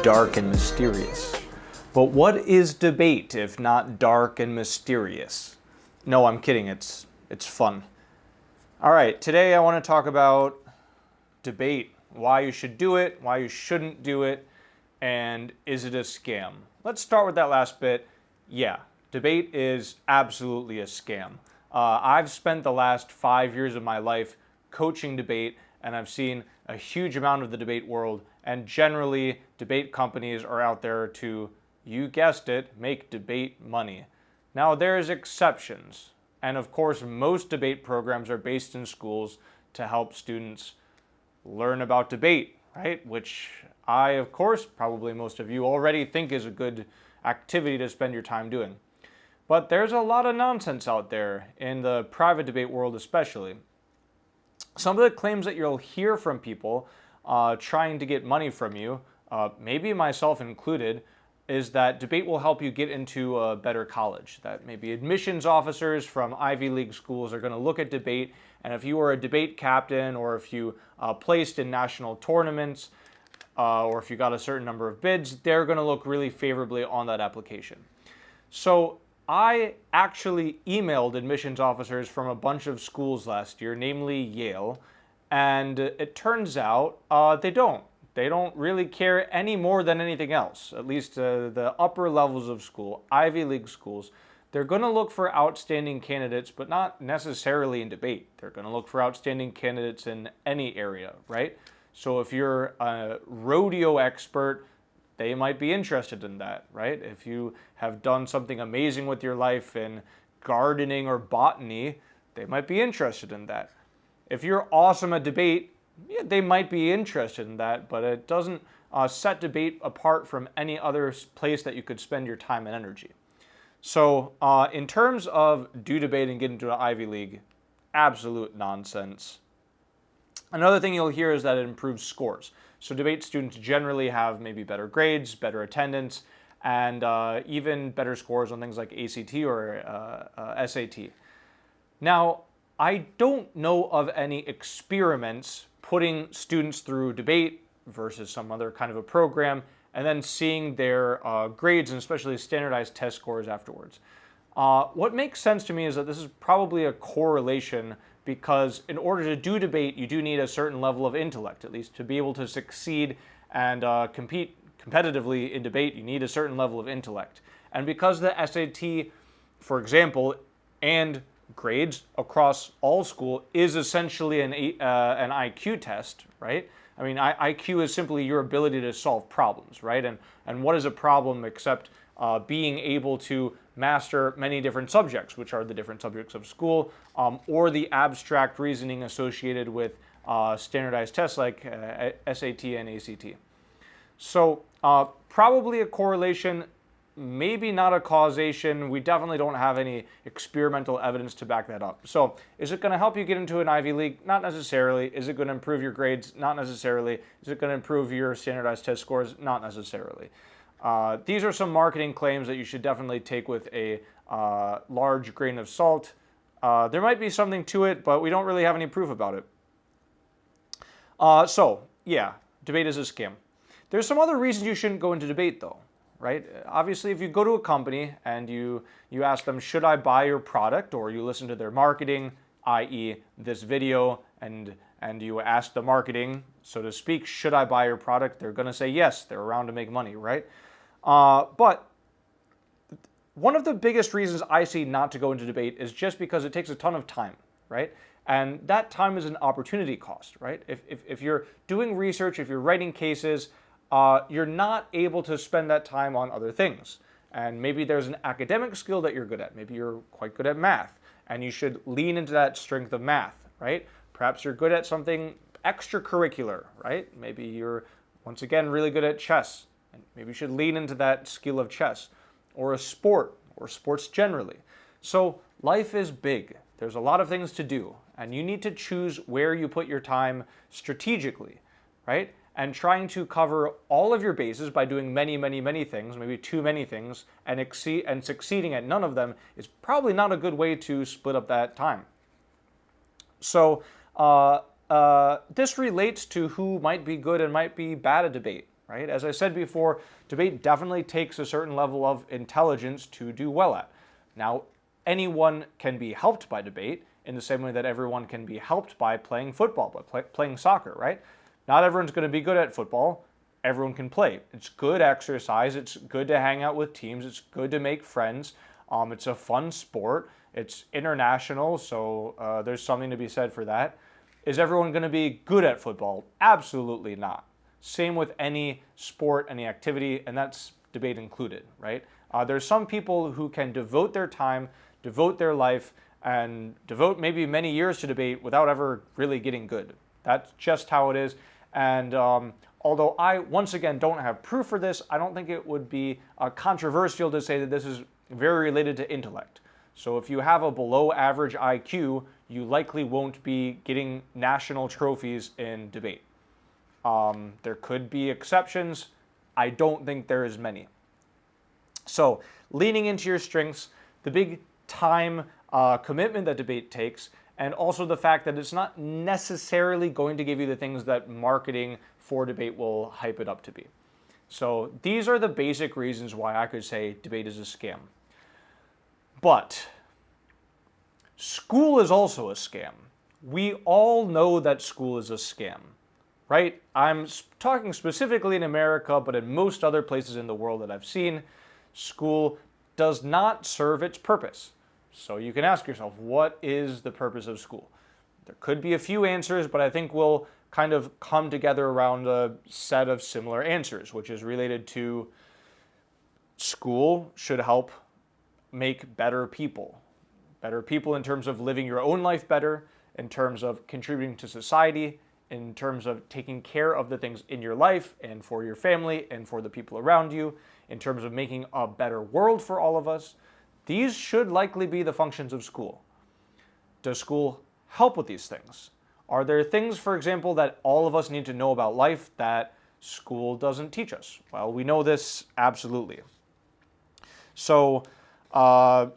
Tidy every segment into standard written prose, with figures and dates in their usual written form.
dark and mysterious. But what is debate if not dark and mysterious? No, I'm kidding, it's fun. All right, today I want to talk about debate, why you should do it, why you shouldn't do it, and is it a scam? Let's start with that last bit. Yeah, debate is absolutely a scam. I've spent the last 5 years of my life coaching debate, and I've seen a huge amount of the debate world, and generally debate companies are out there to, you guessed it, make debate money. Now there's exceptions, and of course most debate programs are based in schools to help students learn about debate, right? Which I, of course, probably most of you already think is a good activity to spend your time doing. But there's a lot of nonsense out there in the private debate world especially. Some of the claims that you'll hear from people trying to get money from you, maybe myself included, is that debate will help you get into a better college. That maybe admissions officers from Ivy League schools are going to look at debate, and if you are a debate captain or if you placed in national tournaments or if you got a certain number of bids, they're going to look really favorably on that application. So I actually emailed admissions officers from a bunch of schools last year, namely Yale, and it turns out they don't. They don't really care any more than anything else, at least the upper levels of school, Ivy League schools. They're going to look for outstanding candidates, but not necessarily in debate. They're going to look for outstanding candidates in any area, right? So if you're a rodeo expert, they might be interested in that, right? If you have done something amazing with your life in gardening or botany, they might be interested in that. If you're awesome at debate, yeah, they might be interested in that, but it doesn't set debate apart from any other place that you could spend your time and energy. So in terms of do debate and get into an Ivy League, absolute nonsense. Another thing you'll hear is that it improves scores. So debate students generally have maybe better grades, better attendance, and even better scores on things like ACT or SAT. Now, I don't know of any experiments putting students through debate versus some other kind of a program and then seeing their grades and especially standardized test scores afterwards. What makes sense to me is that this is probably a correlation because in order to do debate, you do need a certain level of intellect, at least to be able to succeed and compete competitively in debate, you need a certain level of intellect. And because the SAT, for example, and grades across all school is essentially an IQ test, right? I mean, IQ is simply your ability to solve problems, right? And what is a problem except being able to master many different subjects, which are the different subjects of school, or the abstract reasoning associated with standardized tests like SAT and ACT. So probably a correlation, maybe not a causation. We definitely don't have any experimental evidence to back that up. So is it going to help you get into an Ivy League? Not necessarily. Is it going to improve your grades? Not necessarily. Is it going to improve your standardized test scores? Not necessarily. These are some marketing claims that you should definitely take with a large grain of salt. There might be something to it, but we don't really have any proof about it. So, yeah, debate is a scam. There's some other reasons you shouldn't go into debate, though, right? Obviously, if you go to a company and you ask them, should I buy your product, or you listen to their marketing, i.e. this video, and you ask the marketing, so to speak, should I buy your product? They're going to say yes. They're around to make money, right? But one of the biggest reasons I see not to go into debate is just because it takes a ton of time, right? And that time is an opportunity cost, right? If you're doing research, if you're writing cases, you're not able to spend that time on other things. And maybe there's an academic skill that you're good at. Maybe you're quite good at math, and you should lean into that strength of math, right? Perhaps you're good at something extracurricular, right? Maybe you're, once again, really good at chess, and maybe you should lean into that skill of chess, or a sport, or sports generally. So life is big. There's a lot of things to do, and you need to choose where you put your time strategically, right? And trying to cover all of your bases by doing many, many, many things, maybe too many things, and succeeding at none of them is probably not a good way to split up that time. So this relates to who might be good and might be bad at debate, right? As I said before, debate definitely takes a certain level of intelligence to do well at. Now, anyone can be helped by debate in the same way that everyone can be helped by playing football, by playing soccer, right? Not everyone's going to be good at football. Everyone can play. It's good exercise. It's good to hang out with teams. It's good to make friends. It's a fun sport. It's international, so there's something to be said for that. Is everyone going to be good at football? Absolutely not. Same with any sport, any activity, and that's debate included, right? There's some people who can devote their time, devote their life, and devote maybe many years to debate without ever really getting good. That's just how it is. And although I, once again, don't have proof for this, I don't think it would be controversial to say that this is very related to intellect. So if you have a below average IQ, you likely won't be getting national trophies in debate. There could be exceptions. I don't think there is many. So leaning into your strengths, the big time commitment that debate takes, and also the fact that it's not necessarily going to give you the things that marketing for debate will hype it up to be. So these are the basic reasons why I could say debate is a scam. But school is also a scam. We all know that school is a scam, right? I'm talking specifically in America, but in most other places in the world that I've seen, school does not serve its purpose. So you can ask yourself, what is the purpose of school? There could be a few answers, but I think we'll kind of come together around a set of similar answers, which is related to school should help make better people. Better people in terms of living your own life better, in terms of contributing to society, in terms of taking care of the things in your life and for your family and for the people around you, in terms of making a better world for all of us. These should likely be the functions of school. Does school help with these things? Are there things, for example, that all of us need to know about life that school doesn't teach us? Well, we know this absolutely. So,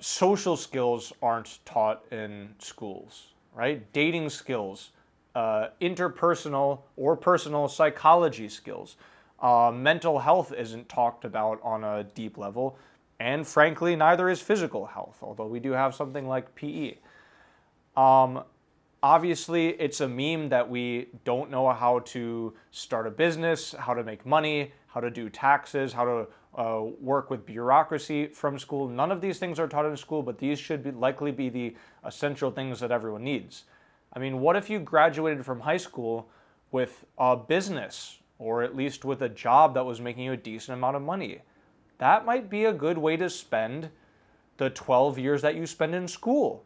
social skills aren't taught in schools, right? Dating skills, interpersonal or personal psychology skills. Mental health isn't talked about on a deep level, and frankly, neither is physical health, although we do have something like PE. Obviously, it's a meme that we don't know how to start a business, how to make money, how to do taxes, how to work with bureaucracy from school. None of these things are taught in school, but these should likely be the essential things that everyone needs. I mean, what if you graduated from high school with a business, or at least with a job that was making you a decent amount of money? That might be a good way to spend the 12 years that you spend in school.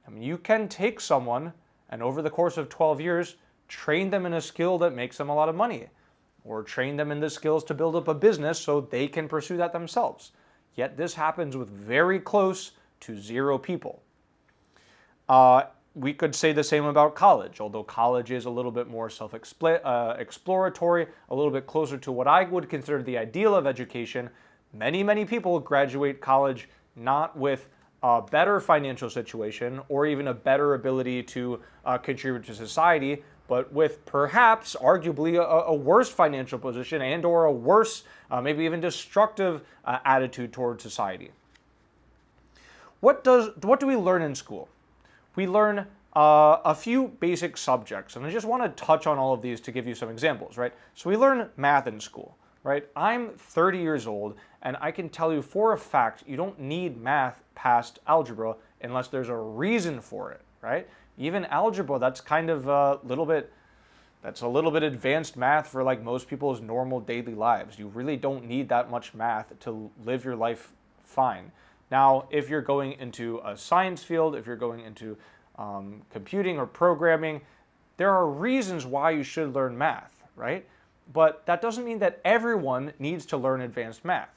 I mean, you can take someone and over the course of 12 years, train them in a skill that makes them a lot of money, or train them in the skills to build up a business so they can pursue that themselves. Yet this happens with very close to zero people. We could say the same about college, although college is a little bit more self-exploratory, a little bit closer to what I would consider the ideal of education. Many people graduate college not with a better financial situation or even a better ability to contribute to society, but with perhaps arguably a worse financial position and or a worse, maybe even destructive attitude toward society. What do we learn in school? We learn a few basic subjects, and I just want to touch on all of these to give you some examples, right? So we learn math in school, right? I'm 30 years old, and I can tell you for a fact you don't need math past algebra unless there's a reason for it, right? Even algebra, that's kind of a little bit advanced math for like most people's normal daily lives. You really don't need that much math to live your life fine. Now, if you're going into a science field, if you're going into computing or programming, there are reasons why you should learn math, right? But that doesn't mean that everyone needs to learn advanced math.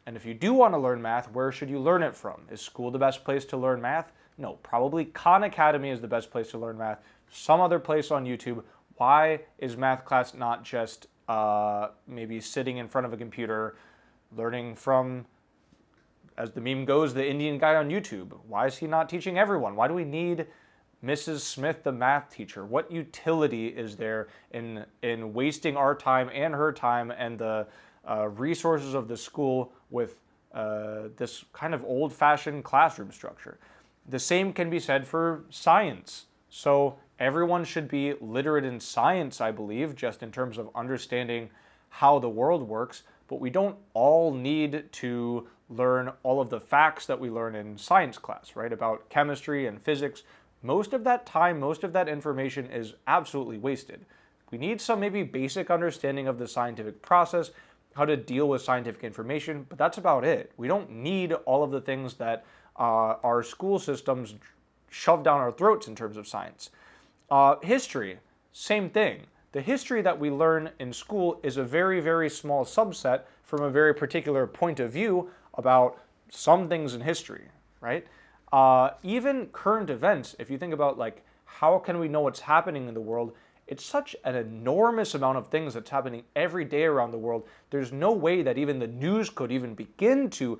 And if you do want to learn math, where should you learn it from? Is school the best place to learn math? No, probably Khan Academy is the best place to learn math. Some other place on YouTube. Why is math class not just maybe sitting in front of a computer, learning from, as the meme goes, the Indian guy on YouTube? Why is he not teaching everyone? Why do we need Mrs. Smith, the math teacher? What utility is there in wasting our time and her time and the resources of the school with this kind of old-fashioned classroom structure? The same can be said for science. So everyone should be literate in science, I believe, just in terms of understanding how the world works, but we don't all need to learn all of the facts that we learn in science class, right, about chemistry and physics. Most of that time, most of that information is absolutely wasted. We need some maybe basic understanding of the scientific process, how to deal with scientific information, but that's about it. We don't need all of the things that our school systems shove down our throats in terms of science. History, same thing. The history that we learn in school is a very, very small subset from a very particular point of view about some things in history, right? Even current events, if you think about like, how can we know what's happening in the world? It's such an enormous amount of things that's happening every day around the world. There's no way that even the news could even begin to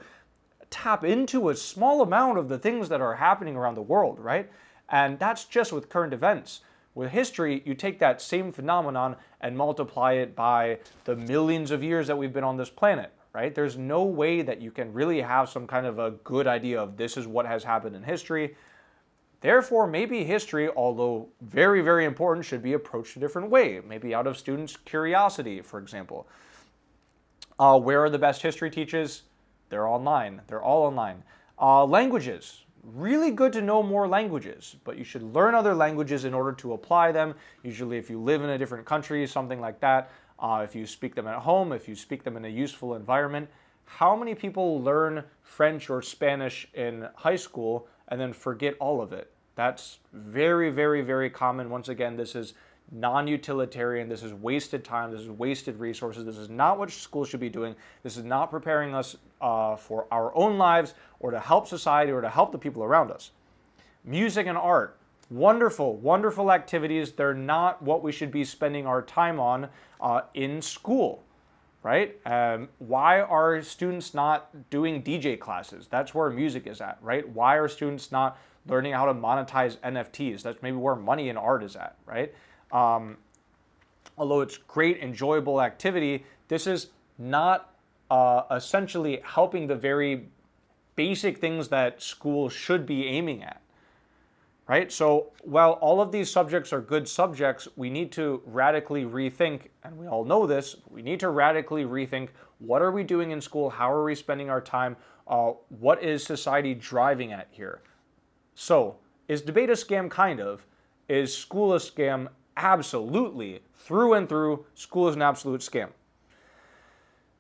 tap into a small amount of the things that are happening around the world, right? And that's just with current events. With history, you take that same phenomenon and multiply it by the millions of years that we've been on this planet, right? There's no way that you can really have some kind of a good idea of this is what has happened in history. Therefore, maybe history, although very, very important, should be approached a different way, maybe out of students' curiosity, for example. Where are the best history teachers? They're online. They're all online. Languages. Really good to know more languages, but you should learn other languages in order to apply them. Usually if you live in a different country, something like that, if you speak them at home, if you speak them in a useful environment. How many people learn French or Spanish in high school and then forget all of it? That's very, very, very common. Once again, this is non-utilitarian, this is wasted time, this is wasted resources, this is not what school should be doing, this is not preparing us for our own lives or to help society or to help the people around us. Music and art, wonderful, wonderful activities. They're not what we should be spending our time on in school, right? Why are students not doing DJ classes? That's where music is at, right? Why are students not learning how to monetize NFTs? That's maybe where money in art is at, right? Although it's great, enjoyable activity, this is not essentially helping the very basic things that school should be aiming at, right? So while all of these subjects are good subjects, we need to radically rethink, and we all know this, we need to radically rethink what are we doing in school, how are we spending our time, what is society driving at here? So, is debate a scam? Kind of. Is school a scam? Absolutely. Through and through, school is an absolute scam.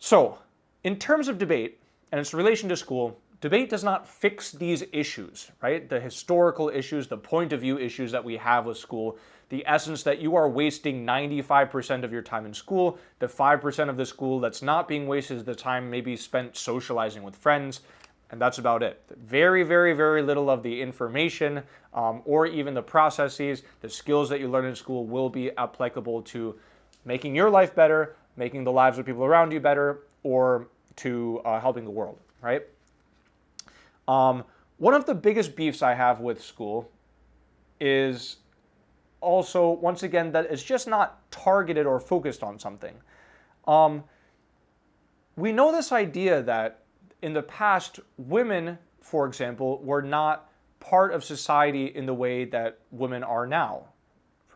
So, in terms of debate and its relation to school, debate does not fix these issues, right? The historical issues, the point of view issues that we have with school, the essence that you are wasting 95% of your time in school, the 5% of the school that's not being wasted is the time maybe spent socializing with friends, and that's about it. Very, very, very little of the information or even the processes, the skills that you learn in school will be applicable to making your life better, making the lives of people around you better, or to helping the world, right? One of the biggest beefs I have with school is also, once again, that it's just not targeted or focused on something. We know this idea that in the past, women, for example, were not part of society in the way that women are now,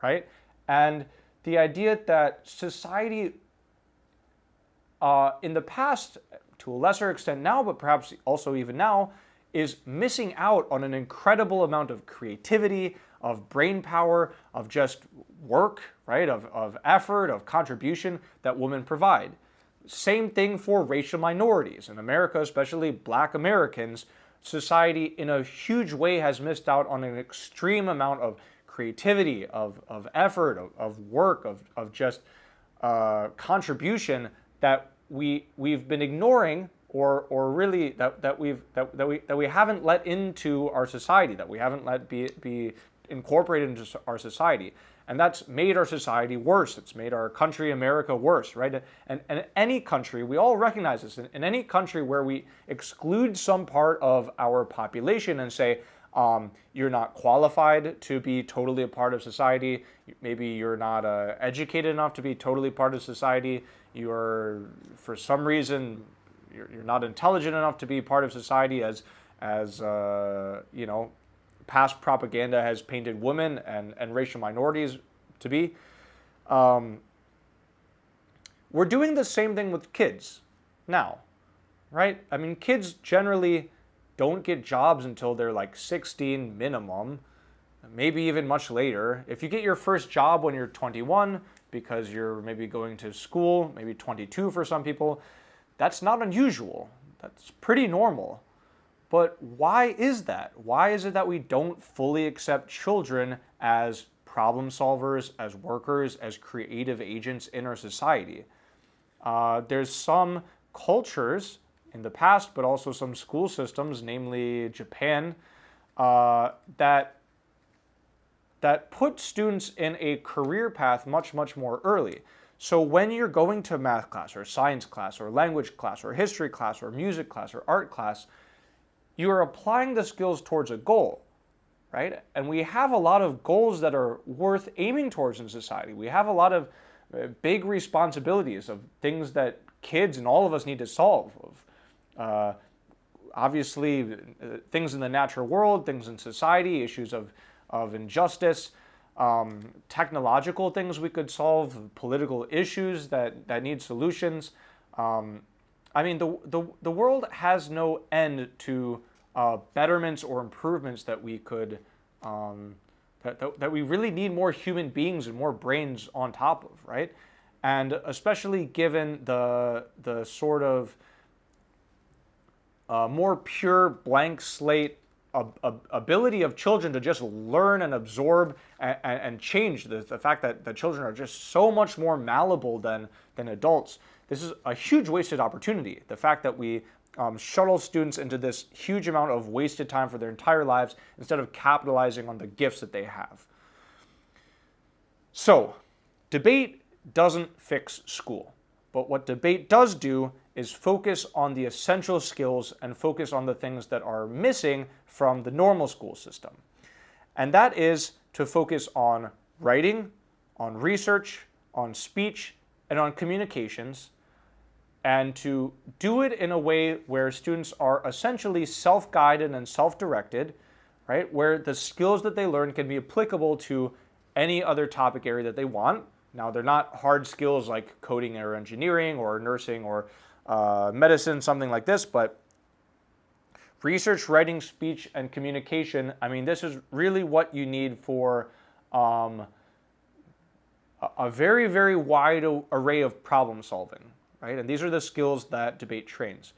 right? And the idea that society in the past, to a lesser extent now, but perhaps also even now, is missing out on an incredible amount of creativity, of brain power, of just work, right? Of effort, of contribution that women provide. Same thing for racial minorities. In America, especially Black Americans, society in a huge way has missed out on an extreme amount of creativity, of effort, of work, of just contribution that we've been ignoring, or really that we haven't let into our society, that we haven't let be incorporated into our society. And that's made our society worse. It's made our country, America, worse, right? And any country, we all recognize this, in any country where we exclude some part of our population and say, You're not qualified to be totally a part of society. Maybe you're not educated enough to be totally part of society. You're, for some reason, you're not intelligent enough to be part of society, as you know, past propaganda has painted women and racial minorities to be. We're doing the same thing with kids now, right? I mean, kids generally don't get jobs until they're like 16 minimum, maybe even much later. If you get your first job when you're 21, because you're maybe going to school, maybe 22 for some people, that's not unusual. That's pretty normal. But why is that? Why is it that we don't fully accept children as problem solvers, as workers, as creative agents in our society? There's some cultures in the past, but also some school systems, namely Japan, that put students in a career path much, much more early. So when you're going to math class or science class or language class or history class or music class or art class, you're applying the skills towards a goal, right? And we have a lot of goals that are worth aiming towards in society. We have a lot of big responsibilities of things that kids and all of us need to solve. Obviously, things in the natural world, things in society, issues of injustice, technological things we could solve, political issues that need solutions. I mean, the world has no end to betterments or improvements that we could, that we really need more human beings and more brains on top of, right? And especially given the sort of more pure blank slate ability of children to just learn and absorb and change, the fact that the children are just so much more malleable than adults. This is a huge wasted opportunity. The fact that we shuttle students into this huge amount of wasted time for their entire lives instead of capitalizing on the gifts that they have. So, debate doesn't fix school. But what debate does do is focus on the essential skills and focus on the things that are missing from the normal school system. And that is to focus on writing, on research, on speech, and on communications, and to do it in a way where students are essentially self-guided and self-directed, right? Where the skills that they learn can be applicable to any other topic area that they want. Now, they're not hard skills like coding or engineering or nursing or medicine, something like this, but research, writing, speech, and communication, I mean, this is really what you need for a very, very wide array of problem solving, right? And these are the skills that debate trains.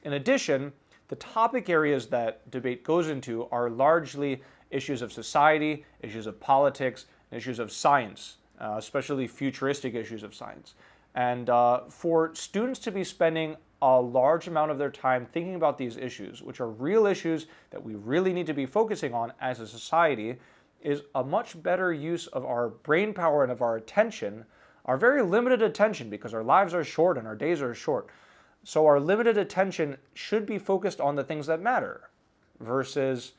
In addition, the topic areas that debate goes into are largely issues of society, issues of politics, and issues of science, especially futuristic issues of science. And for students to be spending a large amount of their time thinking about these issues, which are real issues that we really need to be focusing on as a society, is a much better use of our brain power and of our attention, our very limited attention, because our lives are short and our days are short. So our limited attention should be focused on the things that matter versus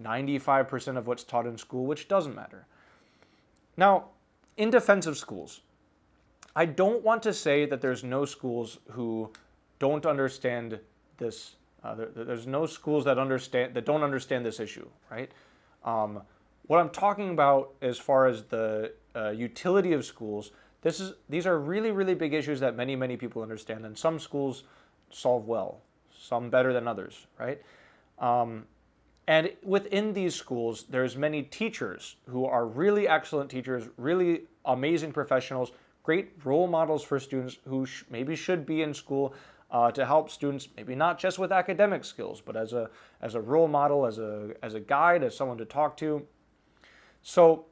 95% of what's taught in school, which doesn't matter. Now, in defense of schools, I don't want to say that there's no schools who don't understand this. There's no schools that don't understand this issue, right? What I'm talking about as far as the utility of schools, these are really, really big issues that many, many people understand, and some schools solve well, some better than others, right? And within these schools, there's many teachers who are really excellent teachers, really amazing professionals, great role models for students who maybe should be in school to help students, maybe not just with academic skills, but as a role model, as a guide, as someone to talk to. So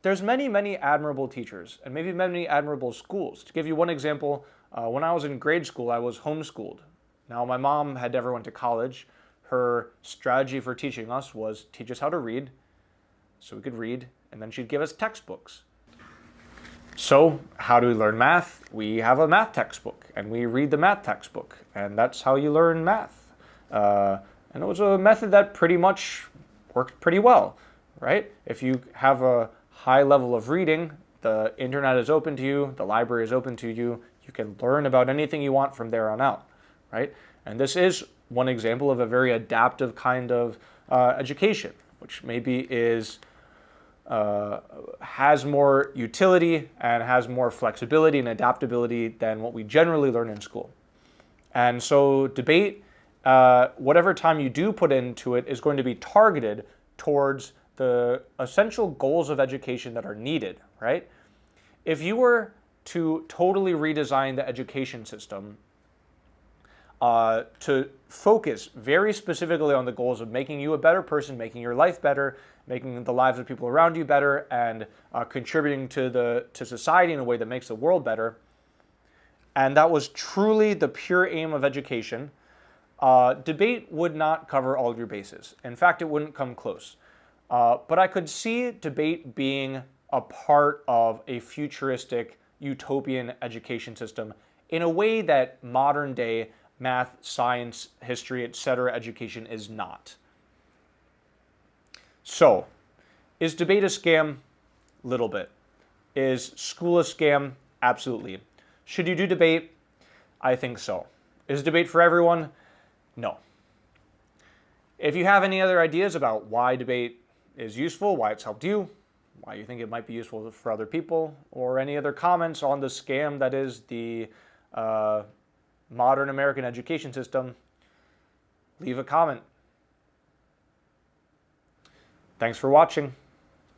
there's many, many admirable teachers and maybe many admirable schools. To give you one example, when I was in grade school, I was homeschooled. Now, my mom had never went to college. Her strategy for teaching us was teach us how to read so we could read, and then she'd give us textbooks. So how do we learn math? We have a math textbook, and we read the math textbook, and that's how you learn math. And it was a method that pretty much worked pretty well, right? If you have a high level of reading, the internet is open to you, the library is open to you, you can learn about anything you want from there on out, right? And this is one example of a very adaptive kind of education, which maybe has more utility and has more flexibility and adaptability than what we generally learn in school. And so debate, whatever time you do put into it, is going to be targeted towards the essential goals of education that are needed, right? If you were to totally redesign the education system to focus very specifically on the goals of making you a better person, making your life better, making the lives of people around you better, and contributing to society in a way that makes the world better, and that was truly the pure aim of education, debate would not cover all of your bases. In fact, it wouldn't come close. But I could see debate being a part of a futuristic, utopian education system in a way that modern day math, science, history, etc. education is not. So, is debate a scam? Little bit. Is school a scam? Absolutely. Should you do debate? I think so. Is debate for everyone? No. If you have any other ideas about why debate is useful, why it's helped you, why you think it might be useful for other people, or any other comments on the scam that is the modern American education system, leave a comment. Thanks for watching.